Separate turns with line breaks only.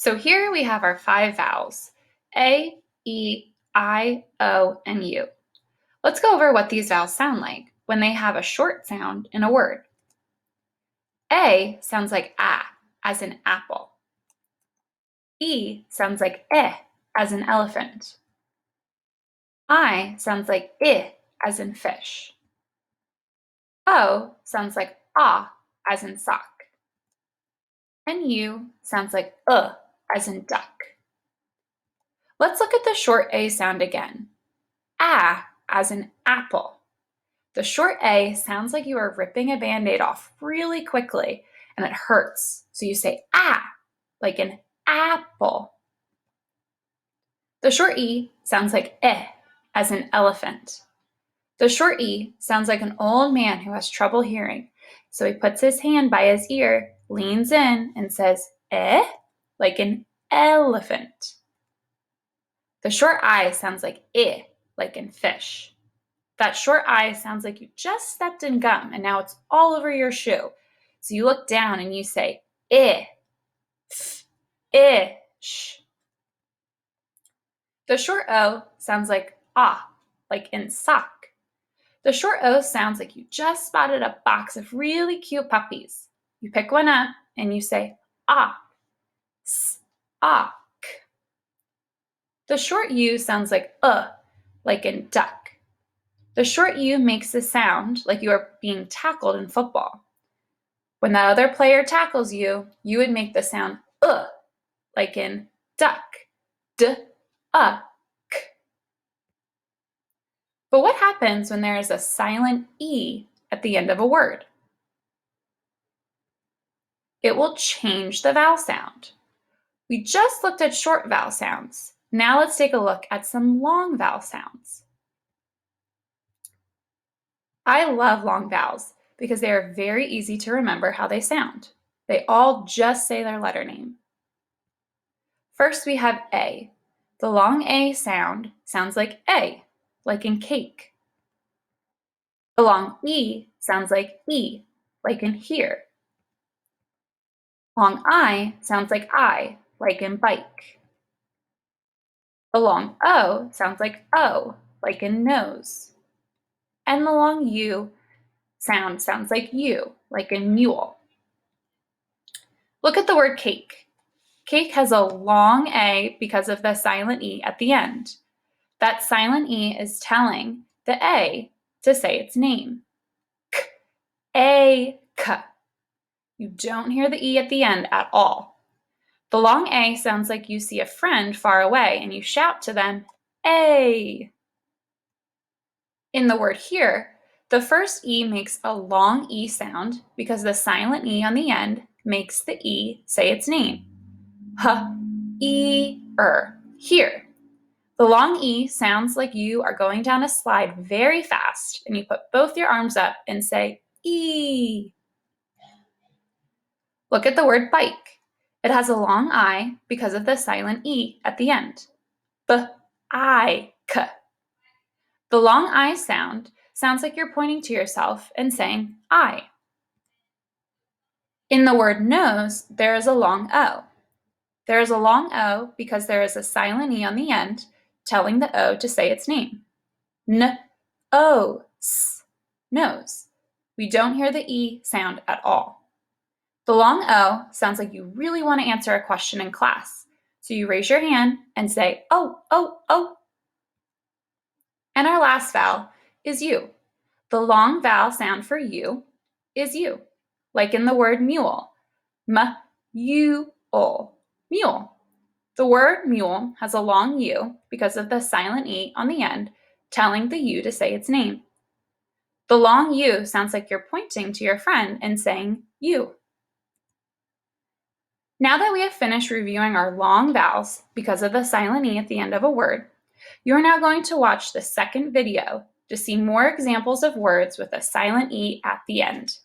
So here we have our 5 vowels, A, E, I, O, and U. Let's go over what these vowels sound like when they have a short sound in a word. A sounds like A, as in apple. E sounds like Eh, as in elephant. I sounds like I, as in fish. O sounds like Ah, as in sock. And U sounds like as in duck. Let's look at the short A sound again. A, as in apple. The short A sounds like you are ripping a Band-Aid off really quickly and it hurts. So you say ah, like an apple. The short E sounds like as in elephant. The short E sounds like an old man who has trouble hearing. So he puts his hand by his ear, leans in, and says like an elephant. The short I sounds like like in fish. That short I sounds like you just stepped in gum and now it's all over your shoe. So you look down and you say ish. The short O sounds like like in sock. The short O sounds like you just spotted a box of really cute puppies. You pick one up and you say sock. The short U sounds like in duck. The short U makes the sound like you are being tackled in football. When the other player tackles you, you would make the sound like in duck. D-uck. But what happens when there is a silent E at the end of a word? It will change the vowel sound. We just looked at short vowel sounds. Now let's take a look at some long vowel sounds. I love long vowels because they are very easy to remember how they sound. They all just say their letter name. First, we have A. The long A sound sounds like A, like in cake. The long E sounds like E, like in here. Long I sounds like in bike. The long O sounds like O, like in nose. And the long U sounds like U, like in mule. Look at the word cake. Cake has a long A because of the silent E at the end. That silent E is telling the A to say its name. K. You don't hear the E at the end at all. The long A sounds like you see a friend far away and you shout to them, A. In the word here, the first E makes a long E sound because the silent E on the end makes the E say its name. Here. The long E sounds like you are going down a slide very fast and you put both your arms up and say E. Look at the word bike. It has a long I because of the silent E at the end. B-I-K. The long I sounds like you're pointing to yourself and saying I. In the word nose, there is a long O. There is a long O because there is a silent E on the end telling the O to say its name. N-O-S, nose. We don't hear the E sound at all. The long O sounds like you really want to answer a question in class. So you raise your hand and say, oh. And our last vowel is U. The long vowel sound for U is U, like in the word mule. M-U-L, mule. The word mule has a long U because of the silent E on the end, telling the U to say its name. The long U sounds like you're pointing to your friend and saying you. Now that we have finished reviewing our long vowels because of the silent E at the end of a word, you are now going to watch the second video to see more examples of words with a silent E at the end.